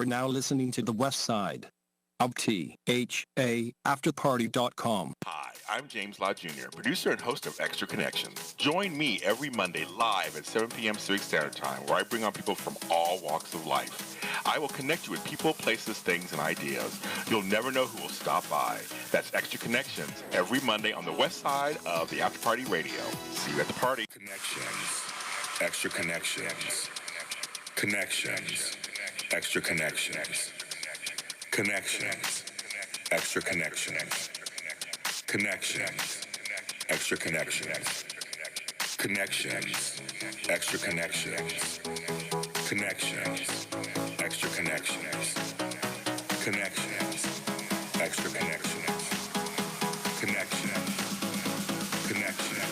are now listening to The West Side of THA Afterparty.com. Hi, I'm James Lott Jr., producer and host of Extra Connections. Join me every Monday live at 7 p.m. Pacific Standard Time, where I bring on people from all walks of life. I will connect you with people, places, things, and ideas. You'll never know who will stop by. That's Extra Connections every Monday on the west side of the After Party Radio. See you at the party. Connections. Extra Connections. Connections. Extra Connections. Connections. Extra Connections. Connections. Extra Connections. Connections. Extra Connections. Connections. Extra Connections. Connections. Extra Connections. Connections. Connections.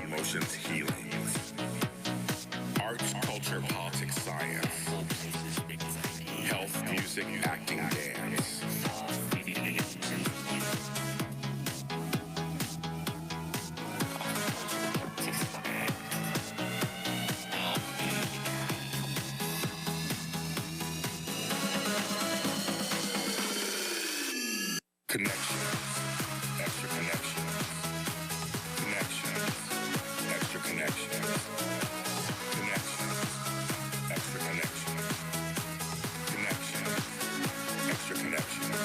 Emotions, healings, arts, culture, politics, science, health, music, acting, dance. Connections, extra connections, connections. Extra connections. Connections. Extra connections. Connections. Extra connections. Connections.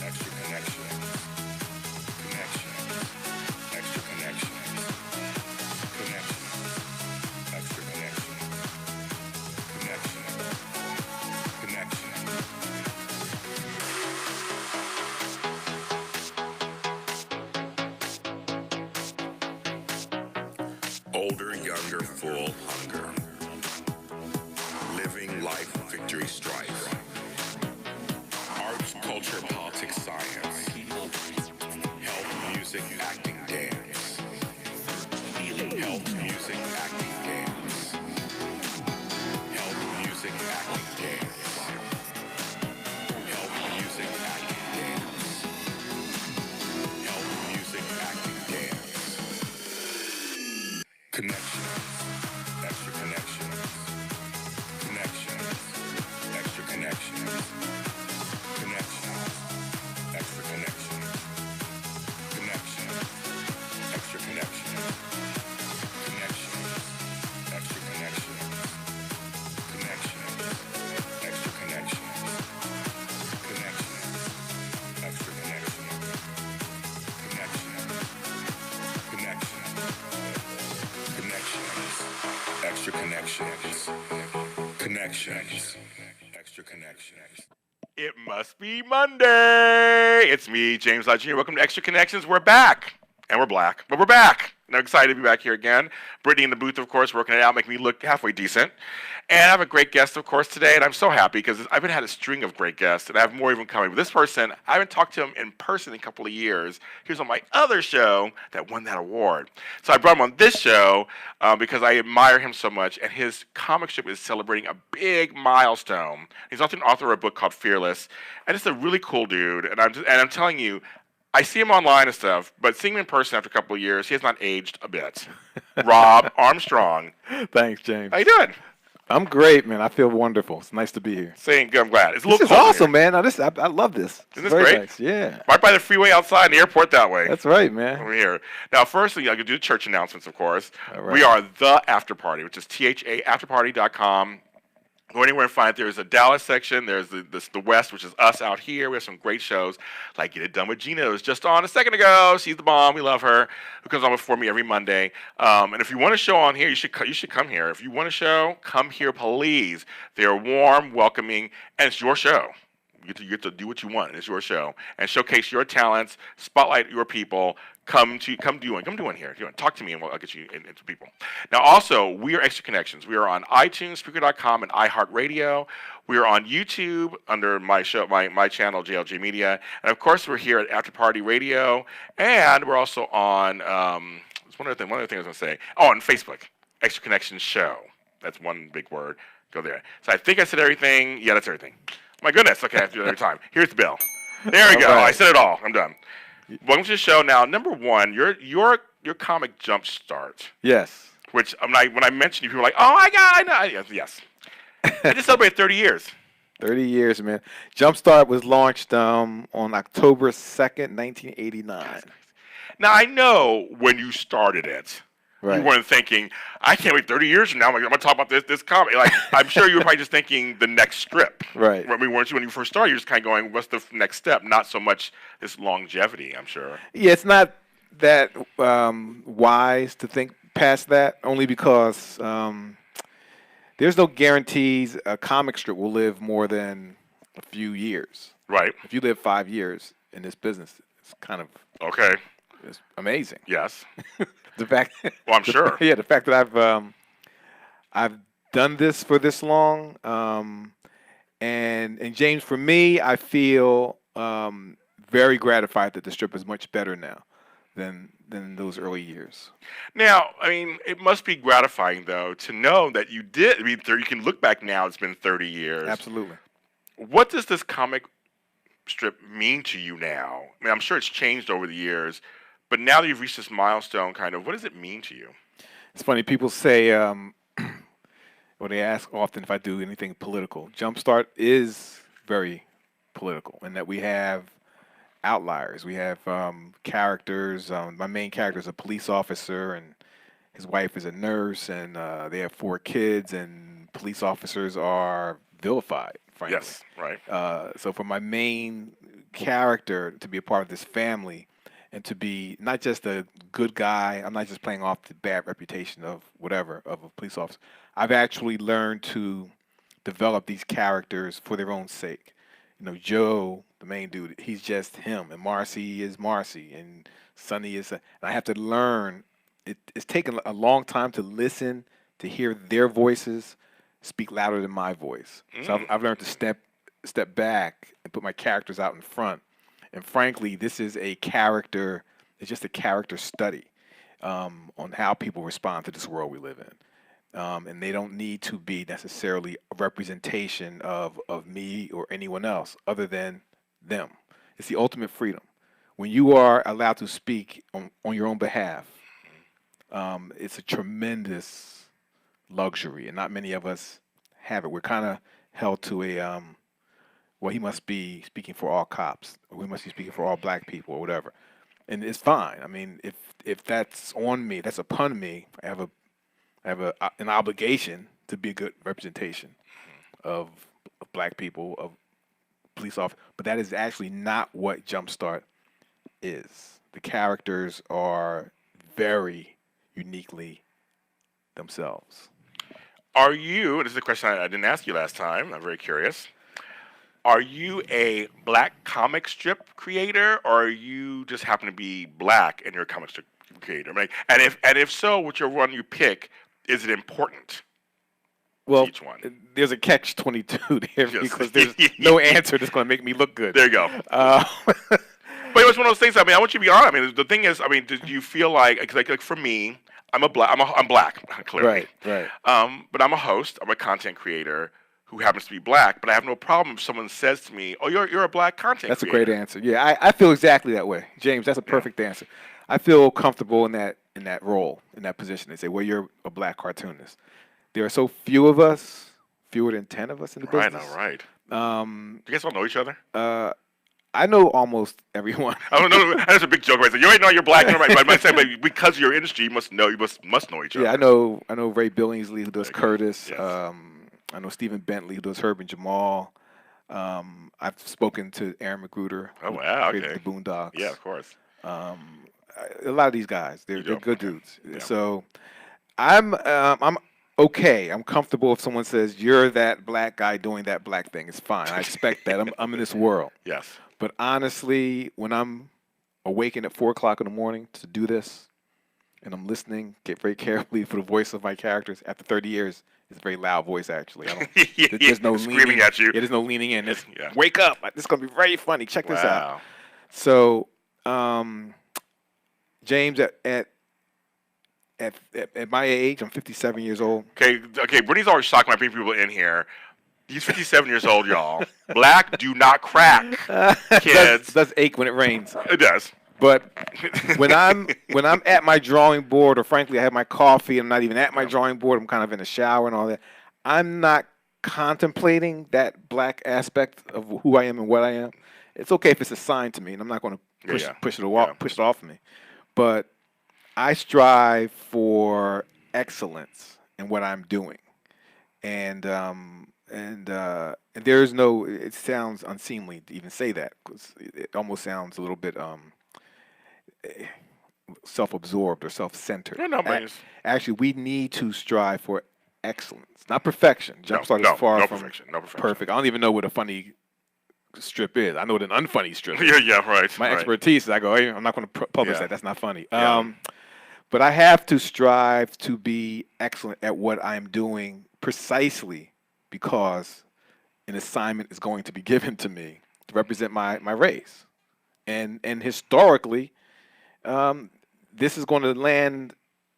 Extra connections. Connections. Extra connections. Connections. Extra connections. Connections. Connections. Older, younger, full hunger. Living life, victory, strife. Arts, culture, politics, science. Health, music, acting, dance. Health, music, acting, dance. Health, music, acting, dance. Health, music, acting, dance. Health, music, acting, dance. Connections, extra connections, connections, extra connections, connections, extra connections, connections, extra connections, connections, extra connections, connections, extra connections, connections, extra connections, connections, connections. Connections. Extra connections. Connections. Extra connections. It must be Monday. It's me, James Lott Jr. Welcome to Extra Connections. We're back. And we're black, but we're back. And I'm excited to be back here again. Brittany in the booth, of course, working it out, making me look halfway decent. And I have a great guest, of course, today. And I'm so happy because I've had a string of great guests, and I have more even coming. But this person, I haven't talked to him in person in a couple of years. He was on my other show that won that award. So I brought him on this show because I admire him so much. And his comic strip is celebrating a big milestone. He's also an author of a book called Fearless. And it's a really cool dude. And I'm telling you, I see him online and stuff, but seeing him in person after a couple of years, he has not aged a bit. Robb Armstrong. Thanks, James. How you doing? I'm great, man. I feel wonderful. It's nice to be here. Saying good, I'm glad. It's a This little is cold awesome, here. man. I love this. Isn't this Very great? Nice. Yeah. Right by the freeway outside, the airport that way. That's right, man. Over here. Now, firstly, I could do the church announcements, of course. All right. We are The After Party, which is THAAfterparty.com. Go anywhere and find it. There's a Dallas section. There's the West, which is us out here. We have some great shows, like Get It Done with Gina, who was just on a second ago. She's the bomb. We love her. Who comes on before me every Monday. And if you want a show on here, you should come here. If you want a show, come here, please. They're warm, welcoming, and it's your show. You get to do what you want. It's your show, and showcase your talents, spotlight your people. Come do one here. If you want, talk to me, and I'll get you into people. Now, also, we are Extra Connections. We are on iTunes, Spreaker.com, and iHeartRadio. We are on YouTube under my show, my channel, JLJ Media, and of course, we're here at After Party Radio, and we're also on It's one other thing I was going to say. Oh, on Facebook, Extra Connections Show. That's one big word. Go there. So I think I said everything. Yeah, that's everything. My goodness. Okay, I have to do it every time. Here's the bill. There we go. Right. I said it all. I'm done. Welcome to the show. Now, number one, your comic Jumpstart, Yes. which when I mentioned you, people were like, oh my God, I know. Yes. I just celebrated 30 years. 30 years, man. Jumpstart was launched on October 2nd, 1989. Now, I know when you started it, Right. you weren't thinking, I can't wait 30 years from now. I'm going to talk about this comic. Like, I'm sure you were probably just thinking the next strip. Right. I mean, weren't you when you first started? You're just kind of going, what's the next step? Not so much this longevity, I'm sure. Yeah, it's not that wise to think past that, only because there's no guarantees a comic strip will live more than a few years. Right. If you live 5 years in this business, it's kind of it's amazing. Yes. The fact. Well, I'm sure. Yeah, the fact that I've done this for this long, and James, for me, I feel very gratified that the strip is much better now than those early years. Now, I mean, it must be gratifying, though, to know that you did. I mean, you can look back now, it's been 30 years. Absolutely. What does this comic strip mean to you now? I mean, I'm sure it's changed over the years, but now that you've reached this milestone, kind of, what does it mean to you? It's funny, people say, or they ask often if I do anything political. Jumpstart is very political in that we have outliers. We have characters. My main character is a police officer, and his wife is a nurse, and they have 4 kids, and police officers are vilified, frankly. Yes, right. So for my main character to be a part of this family and to be not just a good guy, I'm not just playing off the bad reputation of whatever, of a police officer. I've actually learned to develop these characters for their own sake. You know, Joe, the main dude, he's just him, and Marcy is Marcy, and Sonny is. And I have to learn. It's taken a long time to listen, to hear their voices speak louder than my voice. So I've learned to step back and put my characters out in front. And frankly, this is a character. It's just a character study on how people respond to this world we live in. And they don't need to be necessarily a representation of me or anyone else other than them. It's the ultimate freedom. When you are allowed to speak on your own behalf, it's a tremendous luxury, and not many of us have it. We're kind of held to a, well, he must be speaking for all cops, or we must be speaking for all black people, or whatever. And it's fine. I mean, if that's on me, that's upon me, I have an obligation to be a good representation of black people, of police officers. But that is actually not what Jumpstart is. The characters are very uniquely themselves. Are you, and this is a question I didn't ask you last time, I'm very curious, are you a black comic strip creator, or are you just happen to be black and you're a comic strip creator? Right? And if so, whichever one you pick, is it important? Well, Each one. There's a catch-22 there Yes. because there's no answer that's going to make me look good. There you go. But it was one of those things. I mean, I want you to be honest. I mean, the thing is, I mean, do you feel like for me, I'm black, clearly. Right. But I'm a host. I'm a content creator who happens to be black. But I have no problem if someone says to me, "Oh, you're a black content That's creator." a great answer. Yeah, I feel exactly that way, James. That's a perfect answer. I feel comfortable in that role, in that position. They say, "Well, you're a black cartoonist." There are so few of us, fewer than 10 of us in the business. Right. All right. Do you guys all know each other? I know almost everyone. I don't know. That's a big joke, right? So you already know you're black, right? But I'm saying, but because of your industry, you must know each other. Yeah, I know Ray Billingsley, who does Curtis. Yes. I know Stephen Bentley, who does Herb and Jamal. I've spoken to Aaron Magruder. Oh, wow, who created okay. The Boondocks. Yeah, of course. A lot of these guys, they're good Okay. dudes. Yeah. So I'm okay. I'm comfortable if someone says you're that black guy doing that black thing. It's fine. I expect that. I'm in this world. Yes. But honestly, when I'm awakened at 4:00 in the morning to do this, and I'm listening, get very carefully for the voice of my characters. After 30 years, it's a very loud voice. Actually, there's no screaming leaning, at you. Yeah, there's no leaning in. It's Yeah. wake up! This is gonna be very funny. Check this out. Wow. So, James, at at my age, I'm 57 years old. Okay. Brittany's always shocked when I bring people in here. He's 57 years old, y'all. Black do not crack, kids. It does ache when it rains. It does. But when I'm at my drawing board, or frankly, I have my coffee, I'm not even at my drawing board. I'm kind of in the shower and all that. I'm not contemplating that black aspect of who I am and what I am. It's okay if it's assigned to me, and I'm not going to push it off me. But I strive for excellence in what I'm doing, and there is no. It sounds unseemly to even say that, because it almost sounds a little bit self-absorbed or self-centered. Yeah, no, but actually, we need to strive for excellence, not perfection. Jumpstart is far from perfect. I don't even know what a funny strip is. I know what an unfunny strip is. Yeah, right. My expertise is I go, hey, I'm not going to publish that. That's not funny. Yeah. But I have to strive to be excellent at what I'm doing, precisely because an assignment is going to be given to me to represent my race. And historically, this is going to land.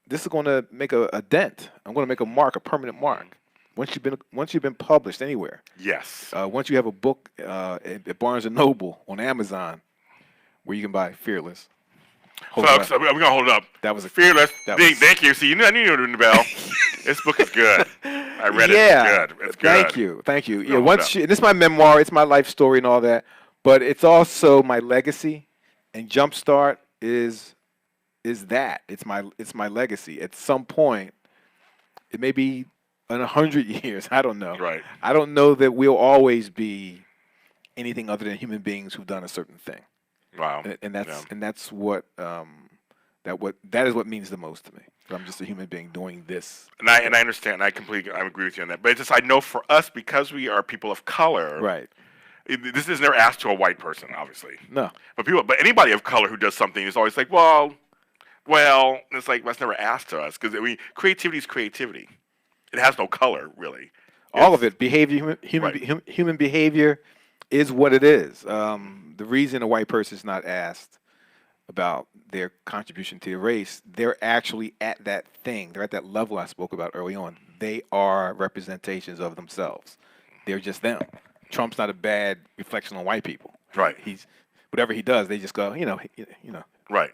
This is going to make a dent. I'm going to make a mark, a permanent mark. Once you've been published anywhere. Yes. Once you have a book at Barnes and Noble, on Amazon, where you can buy Fearless. Folks, we're gonna hold it up. That was Fearless. Thank you. See, I knew you were doing the bell. This book is good. I read it. It's good. Thank you. Yeah. This is my memoir. It's my life story and all that, but it's also my legacy. And Jumpstart is that. It's my legacy. At some point, it may be in 100 years. I don't know. Right. I don't know that we'll always be anything other than human beings who've done a certain thing. Wow. And that's what that is what means the most to me. I'm just a human being doing this. And I understand. I agree with you on that. But it's just, I know for us, because we are people of color, right? This is never asked to a white person, obviously. No. But anybody of color who does something is always like, well, it's like that's never asked to us, because creativity is creativity. It has no color, really. All of it, behavior, human behavior is what it is. The reason a white person is not asked about their contribution to the race, they're actually at that thing. They're at that level I spoke about early on. They are representations of themselves. They're just them. Trump's not a bad reflection on white people. Right. He's whatever he does, they just go, you know. Right.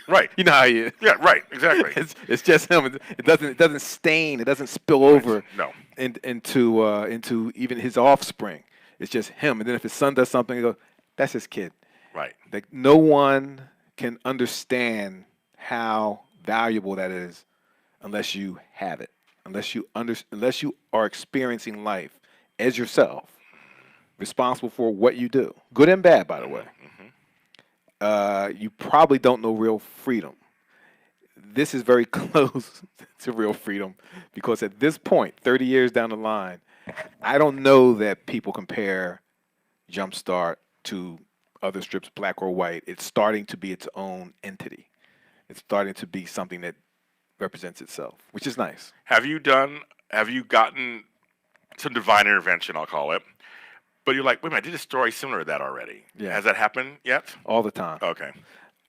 Right. You know how he is. Yeah. Right. Exactly. It's just him. It doesn't stain. It doesn't spill over. No. Into even his offspring. It's just him. And then if his son does something, he goes, that's his kid. Right. Like, no one can understand how valuable that is unless you have it. Unless you are experiencing life as yourself, responsible for what you do, good and bad, by the way. Mm-hmm. You probably don't know real freedom. This is very close to real freedom, because at this point, 30 years down the line, I don't know that people compare Jumpstart to other strips, black or white. It's starting to be its own entity. It's starting to be something that represents itself, which is nice. Have you gotten some divine intervention, I'll call it, but you're like, wait a minute, I did a story similar to that already. Yeah. Has that happened yet? All the time. Okay.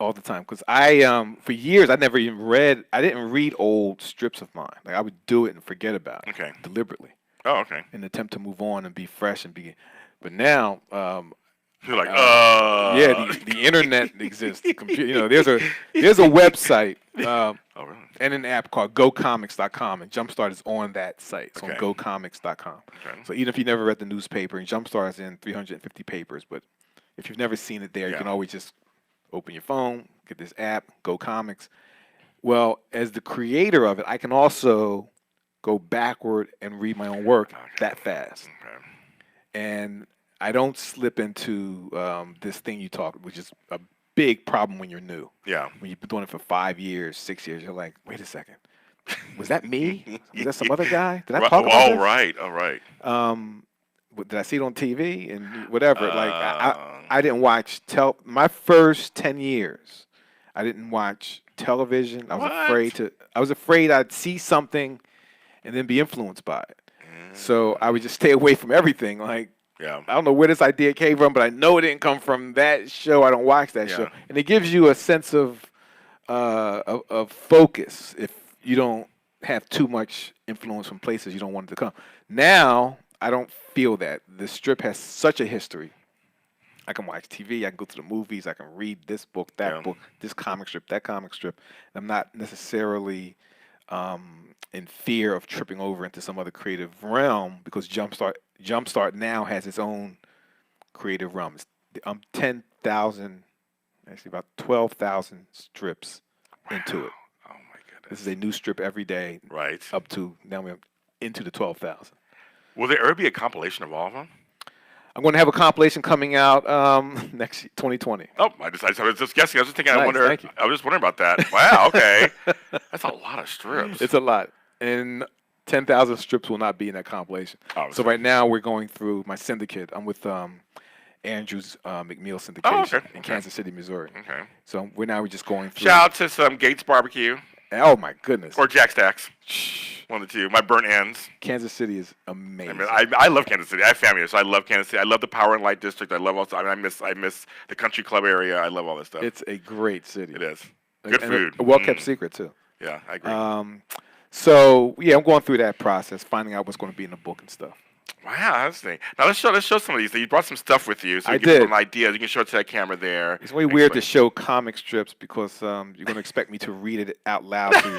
All the time, because I for years I didn't read old strips of mine. Like, I would do it and forget about it. Okay. Deliberately. Oh, okay. In an attempt to move on and be fresh but now you're like, yeah, the internet exists. There's a website really? and an app called GoComics.com, and Jumpstart is on that site. It's on GoComics.com. Okay. So even if you never read the newspaper, and Jumpstart is in 350 papers, but if you've never seen it there, you can always just open your phone, get this app, Go Comics. Well, as the creator of it, I can also go backward and read my own work that fast. Okay. And I don't slip into this thing you talk, which is a big problem when you're new. Yeah. When you've been doing it for 5 years, 6 years, you're like, wait a second. Was that me? Was that some other guy? Did I talk about this? All right. Did I see it on TV and whatever? I didn't watch my first 10 years. I didn't watch television. I was afraid I'd see something and then be influenced by it. So I would just stay away from everything. Like, I don't know where this idea came from, but I know it didn't come from that show. I don't watch that show, and it gives you a sense of focus. If you don't have too much influence from places you don't want it to come. Now, I don't feel that. The Strip has such a history. I can watch TV, I can go to the movies, I can read this book, that book, this comic strip, that comic strip. I'm not necessarily in fear of tripping over into some other creative realm because Jumpstart now has its own creative realm. I'm 10,000, actually about 12,000 strips into it. Oh my goodness. This is a new strip every day. Right. Up to, now we're into the 12,000. Will there ever be a compilation of all of them? I'm going to have a compilation coming out next 2020. Oh, I was just guessing. I was just thinking. Nice, thank you. I was just wondering about that. Wow. Okay. That's a lot of strips. It's a lot, and 10,000 strips will not be in that compilation. Oh, so right now we're going through my syndicate. I'm with Andrew's McNeil syndication in Kansas City, Missouri. Okay. So we're just going through. Shout out to some Gates Barbecue. Oh my goodness. Or Jack Stacks. One of the two. My burnt ends. Kansas City is amazing. I love Kansas City. I have family here, so I love Kansas City. I love the Power and Light District. I love also. I miss the country club area. I love all this stuff. It's a great city. It is. Good food. A well-kept secret too. Yeah, I agree. So yeah, I'm going through that process, finding out what's going to be in the book and stuff. Wow, that's neat. Now let's show some of these. You brought some stuff with you, so I you can did. put some ideas. You can show it to that camera there. It's really weird to show comic strips because you're going to expect me to read it out loud to you.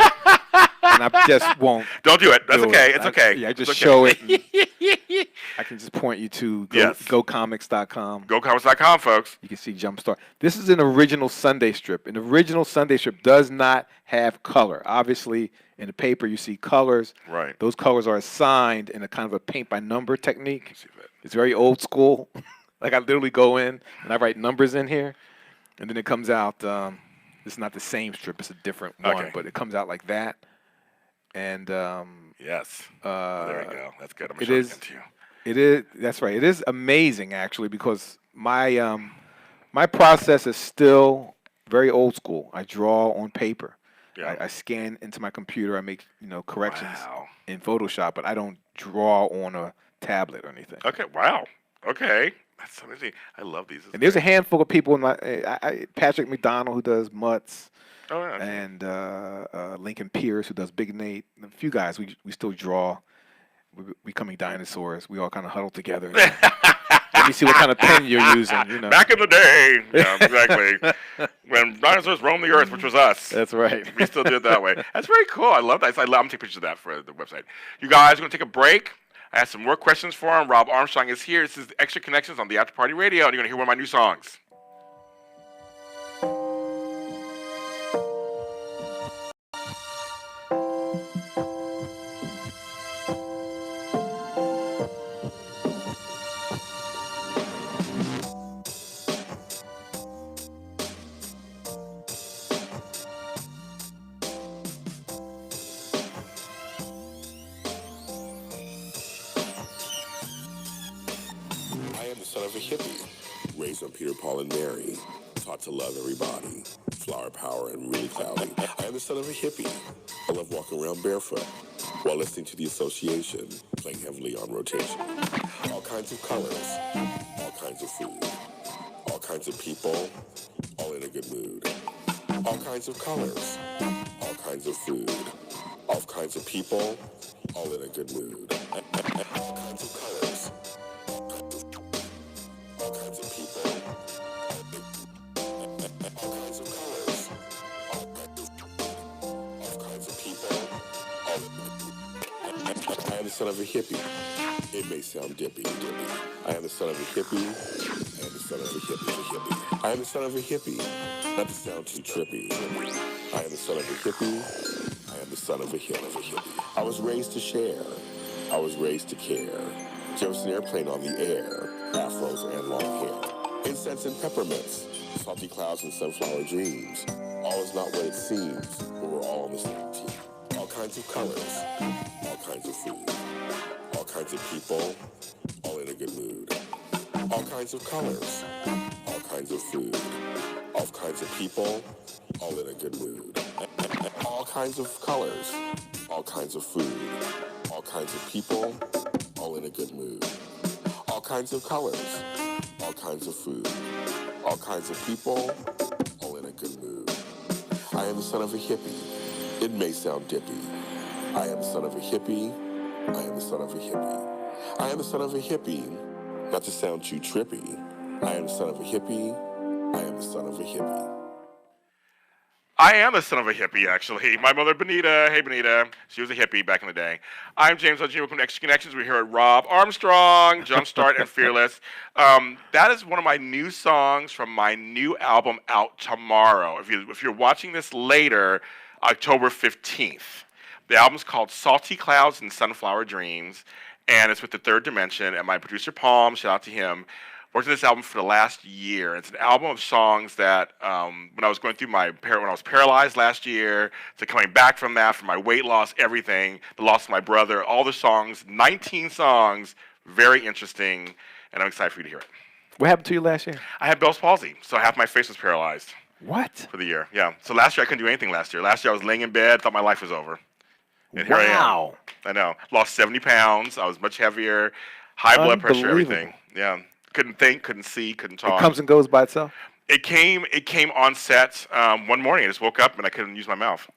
And I just won't. Don't do it. That's okay. It's okay. Yeah, I just it's okay. show it. I can just point you to GoComics.com. GoComics.com, folks. You can see Jumpstart. This is an original Sunday strip. An original Sunday strip does not have color. Obviously, in the paper you see colors. Right. Those colors are assigned in a kind of a paint-by-number technique. It's very old school. Like I literally go in and I write numbers in here, and then it comes out. It's not the same strip. It's a different one, but it comes out like that. And yes, there we go. That's good. I'm it showing is. it to you. It is. That's right. It is amazing actually because my my process is still very old school. I draw on paper. Yeah. I scan into my computer. I make corrections in Photoshop, but I don't draw on a tablet or anything. Okay. Wow. Okay. That's so amazing. I love these. And there's a handful of people in my Patrick McDonald who does Mutts. Oh, yeah. And Lincoln Pierce, who does Big Nate, a few guys. We still draw. We're becoming dinosaurs. We all kind of huddle together. Let me see what kind of pen you're using. Back in the day, yeah, exactly. When dinosaurs roamed the earth, which was us. That's right. We still do it that way. That's very cool. I love that. I'm taking pictures of that for the website. You guys are going to take a break. I have some more questions for him. Robb Armstrong is here. This is Extra Connections on the After Party Radio, and you're going to hear one of my new songs. Son of a hippie, raised on Peter, Paul, and Mary, taught to love everybody, flower power and really cloudy. I am the son of a hippie. I love walking around barefoot while listening to The Association, playing heavily on rotation. All kinds of colors, all kinds of food, all kinds of people, all in a good mood. All kinds of colors, all kinds of food, all kinds of people, all in a good mood. All kinds of colors. All kinds of people, all kinds of colors, all kinds of people. I am the son of a hippie. It may sound dippy. I am the son of a hippie. I am the son of a hippie. I am the son of a hippie. Not to sound too trippy. I am the son of a hippie. I am the son of a hippie. I was raised to share. I was raised to care. Jefferson Airplane on the air. Afros and long hair. Incense and peppermints. Salty clouds and sunflower dreams. All is not what it seems, but we're all on the same team. All kinds of colors. All kinds of food. All kinds of people. All in a good mood. All kinds of colors. All kinds of food. All kinds of people. All in a good mood. All kinds of colors. All kinds of food. All kinds of people. All in a good mood. All kinds of colors, all kinds of food, all kinds of people, all in a good mood. I am the son of a hippie. It may sound dippy. I am the son of a hippie. I am the son of a hippie. I am the son of a hippie. Not to sound too trippy. I am the son of a hippie. I am the son of a hippie. I am the son of a hippie, actually. My mother, Benita. Hey, Benita. She was a hippie back in the day. I'm James Lott Jr. Welcome to Extra Connections. We're here at Robb Armstrong, Jumpstart, and Fearless. That is one of my new songs from my new album out tomorrow. If you're watching this later, October 15th. The album's called Salty Clouds and Sunflower Dreams, and it's with the Third Dimension. And my producer, Palm, shout out to him, worked on this album for the last year. It's an album of songs that when I was going through when I was paralyzed last year, to coming back from that, for my weight loss, everything, the loss of my brother, all the songs, 19 songs, very interesting, and I'm excited for you to hear it. What happened to you last year? I had Bell's palsy, so half my face was paralyzed. What? For the year, yeah. So last year I couldn't do anything last year. Last year I was laying in bed, thought my life was over. And here I am. I know. Lost 70 pounds. I was much heavier, high blood pressure, everything. Yeah. Couldn't think, couldn't see, couldn't talk. It comes and goes by itself? It came on set one morning. I just woke up and I couldn't use my mouth.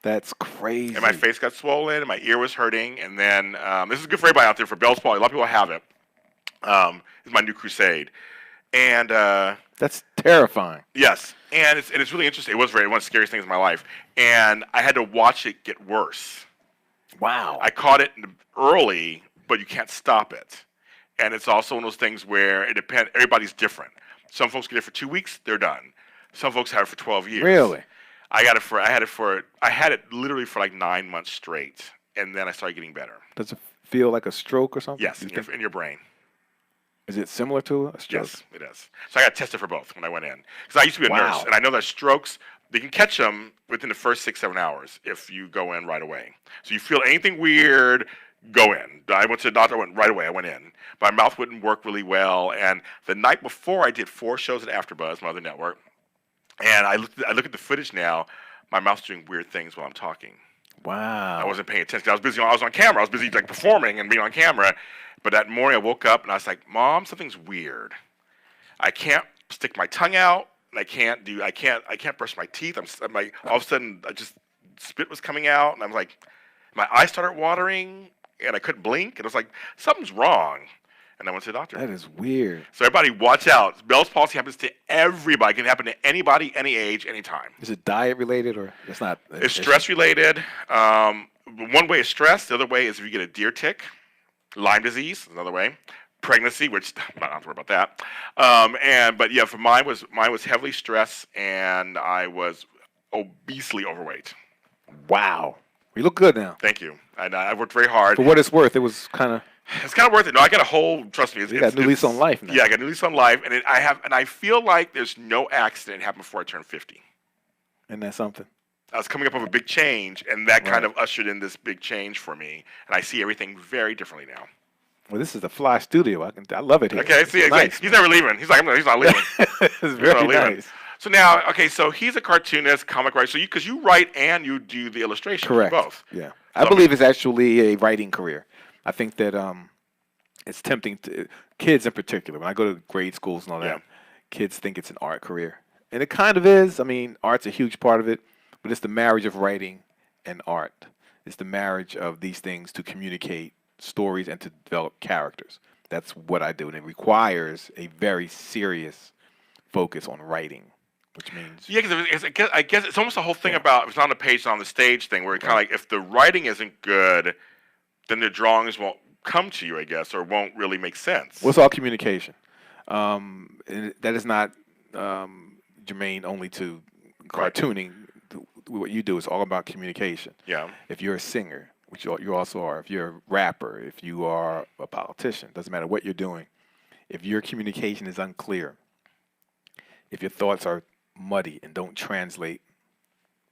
That's crazy. And my face got swollen and my ear was hurting. And then, this is good for everybody out there, for Bell's palsy. A lot of people have it. It's my new crusade. And that's terrifying. Yes. And it's really interesting. It was one of the scariest things in my life. And I had to watch it get worse. Wow. I caught it early, but you can't stop it. And it's also one of those things where it depends. Everybody's different. Some folks get it for 2 weeks, they're done. Some folks have it for 12 years. Really? I had it literally for like 9 months straight, and then I started getting better. Does it feel like a stroke or something? Yes, in your brain. Is it similar to a stroke? Yes, it is. So I got tested for both when I went in, because I used to be a nurse, and I know that strokes, they can catch them within the first 6-7 hours if you go in right away. So you feel anything weird, go in. I went to the doctor, I went right away. I went in. My mouth wouldn't work really well, and the night before I did 4 shows at AfterBuzz, my other network, and I look at the footage now. My mouth's doing weird things while I'm talking. Wow. I wasn't paying attention. I was busy. I was on camera. I was busy like performing and being on camera. But that morning I woke up and I was like, Mom, something's weird. I can't stick my tongue out. And I can't brush my teeth. I'm like, all of a sudden, spit was coming out, and I'm like, my eyes started watering, and I couldn't blink, and I was like, something's wrong. And I went to the doctor. That is weird. So everybody, watch out. Bell's palsy happens to everybody. It can happen to anybody, any age, anytime. Is it diet related, or it's not? It's stress related. One way is stress. The other way is if you get a deer tick. Lyme disease is another way. Pregnancy, which I'm not worried about that. But yeah, for mine was heavily stress, and I was obesely overweight. Wow. You look good now. Thank you. And I worked very hard. For what it's worth, it was kind of. It's kind of worth it. No, I got a whole. Trust me, You got a new lease on life now. Yeah, I got a new lease on life, and I feel like there's no accident happened before I turned 50. Isn't that something? I was coming up with a big change, and that kind of ushered in this big change for me, and I see everything very differently now. Well, this is the fly studio. I love it here. Okay, see, nice. He's never leaving. He's not leaving. It's very nice. So now, okay, so he's a cartoonist, comic writer. So because you write and you do the illustrations, correct? Both. Yeah, I believe it's actually a writing career. I think that it's tempting to kids in particular. When I go to grade schools and all that, kids think it's an art career, and it kind of is. I mean, art's a huge part of it, but it's the marriage of writing and art. It's the marriage of these things to communicate stories and to develop characters. That's what I do, and it requires a very serious focus on writing, which means because I guess it's almost the whole thing about it's not on the page, it's on the stage thing, where it kind of like if the writing isn't good, then the drawings won't come to you, I guess, or won't really make sense. Well, it's all communication. And that is not germane only to cartooning. What you do is all about communication. Yeah. If you're a singer, which you also are, if you're a rapper, if you are a politician, doesn't matter what you're doing. If your communication is unclear, if your thoughts are muddy and don't translate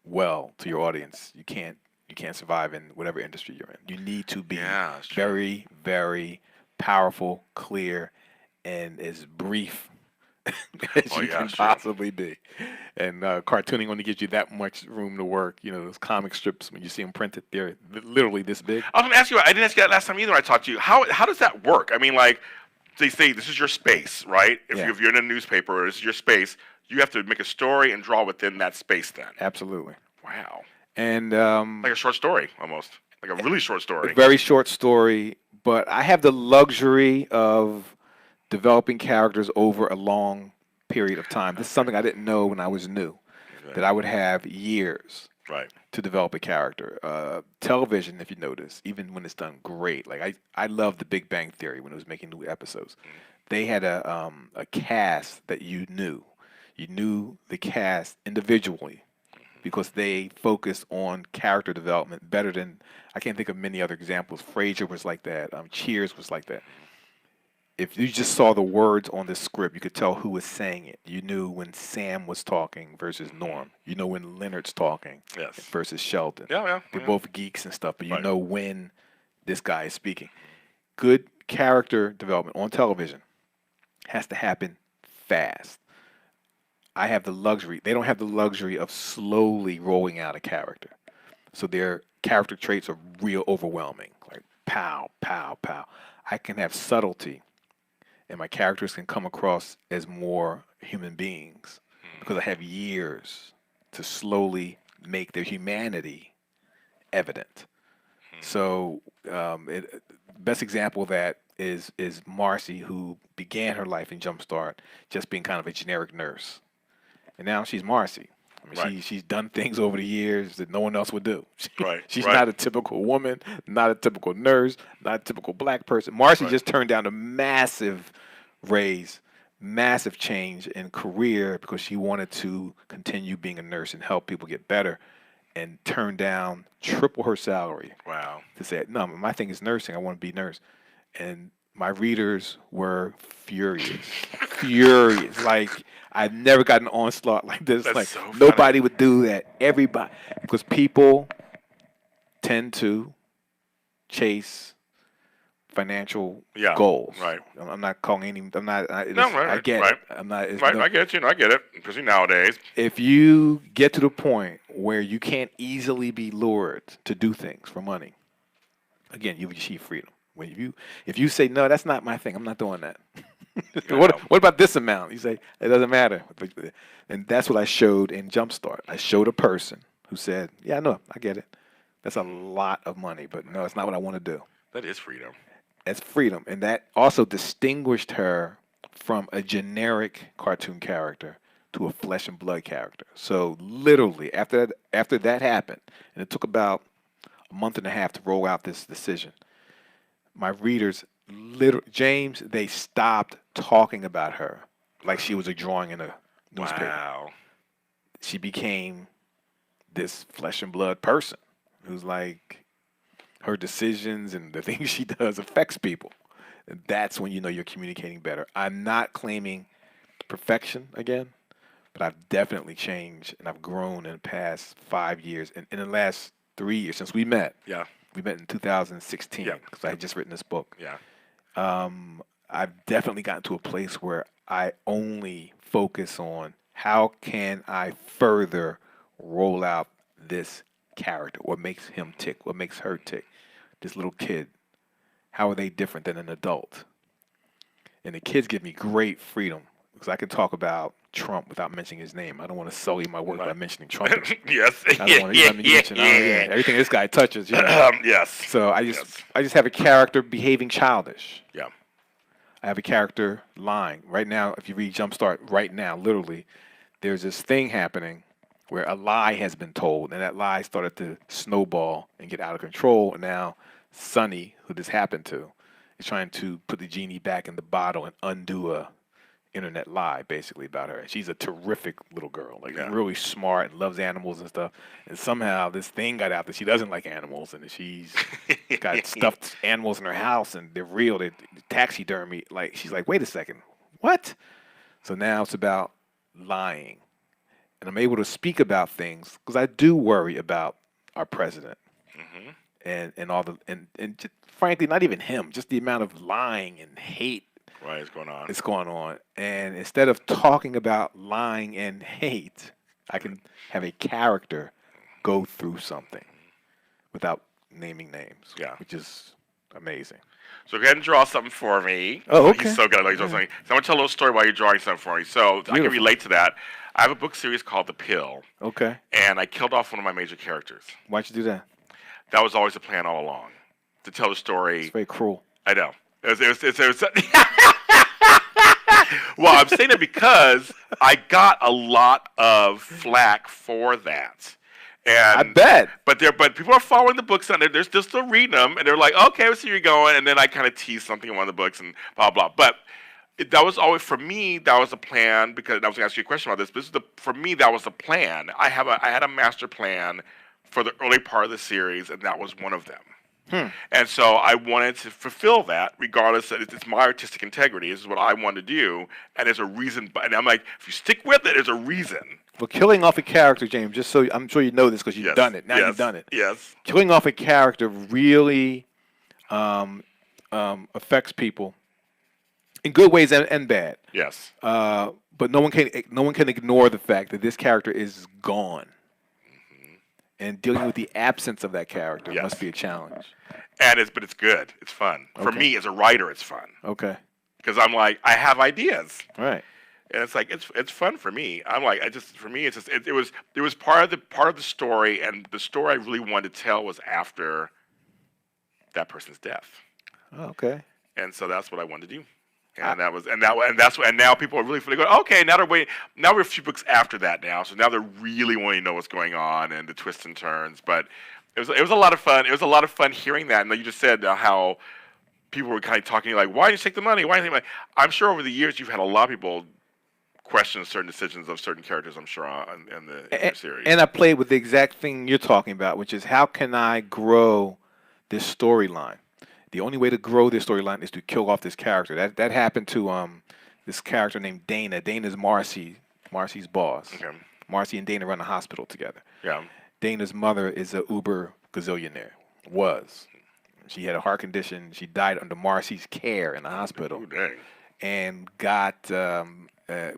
well to your audience, you can't survive in whatever industry you're in. You need to be very, very powerful, clear, and as brief as you can possibly be. And cartooning only gives you that much room to work. You know, those comic strips, when you see them printed, they're literally this big. I was going to ask you, I didn't ask you that last time either when I talked to you. How does that work? I mean, like, they say this is your space, right? If you're in a newspaper, this is your space. You have to make a story and draw within that space then. Absolutely. Wow. And Like a short story, almost. Like a really short story. a very short story, but I have the luxury of developing characters over a long period of time. This is something I didn't know when I was new, that I would have years Right. to develop a character. Television, if you notice, even when it's done great, like I love The Big Bang Theory when it was making new episodes. They had a cast that you knew. You knew the cast individually because they focused on character development better than I can't think of many other examples. Frasier was like that. Cheers was like that. If you just saw the words on the script, you could tell who was saying it. You knew when Sam was talking versus Norm. You know when Leonard's talking Yes. versus Sheldon. Yeah. They're both geeks and stuff, but you Right. know when this guy is speaking. Good character development on television has to happen fast. I have the luxury. They don't have the luxury of slowly rolling out a character. So their character traits are real overwhelming. Like pow, pow, pow. I can have subtlety, and my characters can come across as more human beings because I have years to slowly make their humanity evident. So best example of that is Marcy, who began her life in Jumpstart just being kind of a generic nurse. And now she's Marcy. I mean, Right. she's done things over the years that no one else would do. Right, She's right. not a typical woman, not a typical nurse, not a typical black person. Marcy Right. just turned down a massive raise, massive change in career because she wanted to continue being a nurse and help people get better, and turned down triple her salary Wow. to say, no, my thing is nursing. I want to be a nurse. And my readers were furious. Furious. Like, I've never got an onslaught like this. That's like, so funny. nobody would do that. Everybody. Because people tend to chase financial Yeah, goals. right. I'm not calling any, I'm not, I, No, right, I get right. it. I'm not, it's Right, no- I get you. No, I get it. Especially nowadays. if you get to the point where you can't easily be lured to do things for money, again, you achieve freedom. When if you say no, that's not my thing. I'm not doing that. What about this amount? You say it doesn't matter, and that's what I showed in Jumpstart. I showed a person who said, "Yeah, no, I get it. That's a lot of money, but no, it's not what I want to do." That is freedom. That's freedom, and that also distinguished her from a generic cartoon character to a flesh and blood character. So literally, after that happened, and it took about a month and a half to roll out this decision, my readers, James, they stopped talking about her like she was a drawing in a newspaper. Wow. She became this flesh and blood person who's like, her decisions and the things she does affects people. And that's when you know you're communicating better. I'm not claiming perfection again, but I've definitely changed and I've grown in the past 5 years. And in the last 3 years since we met, Yeah. we met in 2016 Yeah. because I had just written this book. Yeah. I've definitely gotten to a place where I only focus on how can I further roll out this character, what makes him tick, what makes her tick, this little kid, how are they different than an adult? And the kids give me great freedom because I can talk about Trump without mentioning his name. I don't want to sully my work by mentioning Trump. Yes. I don't want to mention everything this guy touches. You know? Yes. So I just have a character behaving childish. Yeah. I have a character lying. Right now, if you read Jumpstart, right now, literally, there's this thing happening where a lie has been told, and that lie started to snowball and get out of control. And now Sonny, who this happened to, is trying to put the genie back in the bottle and undo a internet lie, basically, about her. And she's a terrific little girl, like really smart and loves animals and stuff. And somehow this thing got out that she doesn't like animals, and that she's got stuffed animals in her house, and they're real. They're taxidermy. Like, she's like, wait a second, what? So now it's about lying. And I'm able to speak about things because I do worry about our president and all the and just, frankly, not even him, just the amount of lying and hate Right, it's going on. And instead of talking about lying and hate, I can have a character go through something without naming names. Yeah. Which is amazing. So go ahead and draw something for me. Oh, okay. He's so good. I like drawing something. So I'm going to tell a little story while you're drawing something for me. So I can Beautiful. relate to that. I have a book series called The Pill, Okay. and I killed off one of my major characters. Why'd you do that? That was always the plan all along, to tell the story. It's very cruel. I know. Well, I'm saying it because I got a lot of flack for that. And I bet. But people are following the books and they're still reading them, and they're like, okay, let's see where you're going. And then I kind of tease something in one of the books and blah blah. But that was always, for me, that was a plan, because I was going to ask you a question about this. But for me, that was the plan. I had a master plan for the early part of the series, and that was one of them. And so I wanted to fulfill that, regardless that it's my artistic integrity. This is what I want to do, and there's a reason. And I'm like, if you stick with it, there's a reason. For killing off a character, James, just so I'm sure you know this because you've done it. Now you've done it. Yes. Killing off a character really affects people in good ways and bad. Yes. But no one can ignore the fact that this character is gone. And dealing with the absence of that character must be a challenge. But it's good. It's fun. For Okay. me, as a writer, it's fun. Okay. Because I'm like, I have ideas. Right. And it's like it's fun for me. I'm like, for me, it's just it was part of the story, and the story I really wanted to tell was after that person's death. Oh, okay. And so that's what I wanted to do. And now people are really going, okay, now they're waiting. Now we're a few books after that now, so now they're really wanting to know what's going on and the twists and turns. But it was a lot of fun. It was a lot of fun hearing that. And like you just said, how people were kind of talking like, why didn't you take the money? Why didn't you? I'm sure over the years you've had a lot of people question certain decisions of certain characters, I'm sure, in the series. And I played with the exact thing you're talking about, which is how can I grow this storyline? The only way to grow this storyline is to kill off this character. That happened to this character named Dana. Dana's Marcy's boss. Okay. Marcy and Dana run a hospital together. Yeah. Dana's mother is a uber gazillionaire. Was. She had a heart condition. She died under Marcy's care in the hospital. Ooh, dang. And got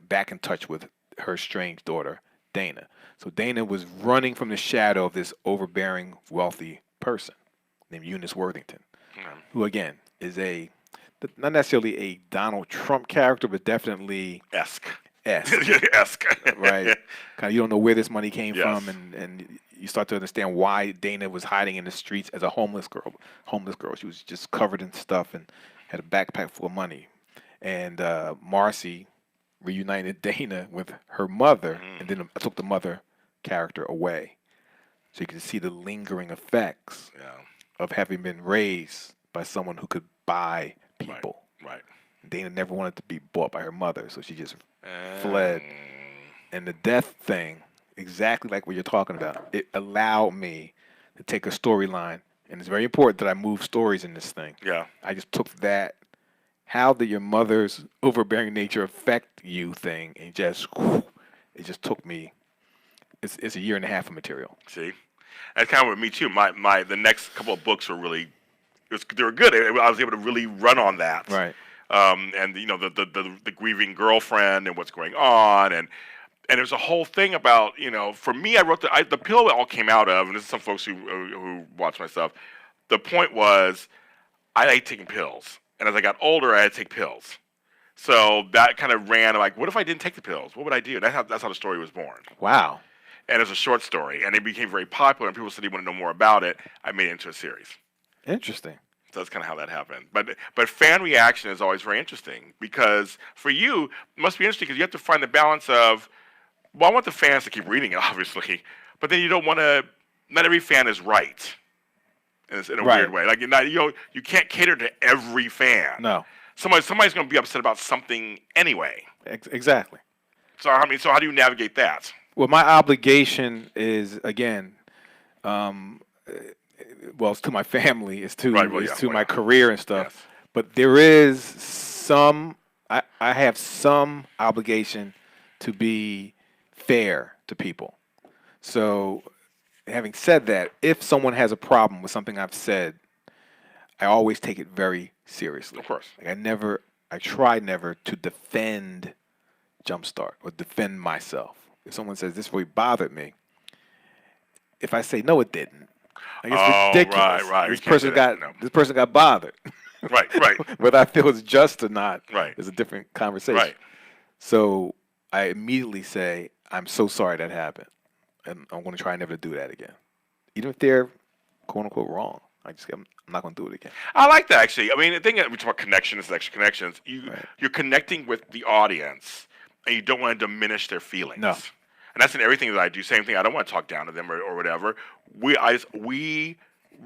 back in touch with her strange daughter, Dana. So Dana was running from the shadow of this overbearing, wealthy person named Eunice Worthington, who, again, is not necessarily a Donald Trump character, but definitely Esque. Right. Kind of, you don't know where this money came Yes. from, and you start to understand why Dana was hiding in the streets as a homeless girl. She was just covered in stuff and had a backpack full of money. And Marcy reunited Dana with her mother, and then I took the mother character away. So you can see the lingering effects of having been raised by someone who could buy people. Right. Dana never wanted to be bought by her mother, so she just fled. And the death thing, exactly like what you're talking about, it allowed me to take a storyline, and it's very important that I move stories in this thing. Yeah. I just took that, how did your mother's overbearing nature affect you thing, and it just took me, it's a year and a half of material. See? That's kind of with me too. The next couple of books were really, they were good. I was able to really run on that. Right. And the grieving girlfriend and what's going on, and there's a whole thing about, for me, I wrote the pill it all came out of, and this is some folks who watch my stuff. The point was, I like taking pills, and as I got older, I had to take pills. So that kind of ran like, what if I didn't take the pills? What would I do? That's how the story was born. Wow. And it's a short story, and it became very popular, and people said they want to know more about it. I made it into a series. Interesting. So that's kind of how that happened. But fan reaction is always very interesting, because for you, it must be interesting because you have to find the balance of, well, I want the fans to keep reading it, obviously, but then you don't want to, not every fan is right in a weird way. Like, you can't cater to every fan. No. Somebody's going to be upset about something anyway. Exactly. So how do you navigate that? Well, my obligation is, again, it's to my family, it's to my career and stuff. Yes. But there is some, I have some obligation to be fair to people. So, having said that, if someone has a problem with something I've said, I always take it very seriously. Of course. Like I try never to defend Jumpstart or defend myself. If someone says this really bothered me, if I say no, it didn't, like, it's ridiculous. Right. This person got bothered. Right. Whether I feel it's just or not Right. is a different conversation. Right. So I immediately say, I'm so sorry that happened, and I'm going to try never to do that again, even if they're quote unquote wrong. I'm not going to do it again. I like that, actually. I mean, the thing that we talk about connections, extra connections. You're connecting with the audience, and you don't want to diminish their feelings. No. And that's in everything that I do. Same thing. I don't want to talk down to them or whatever. We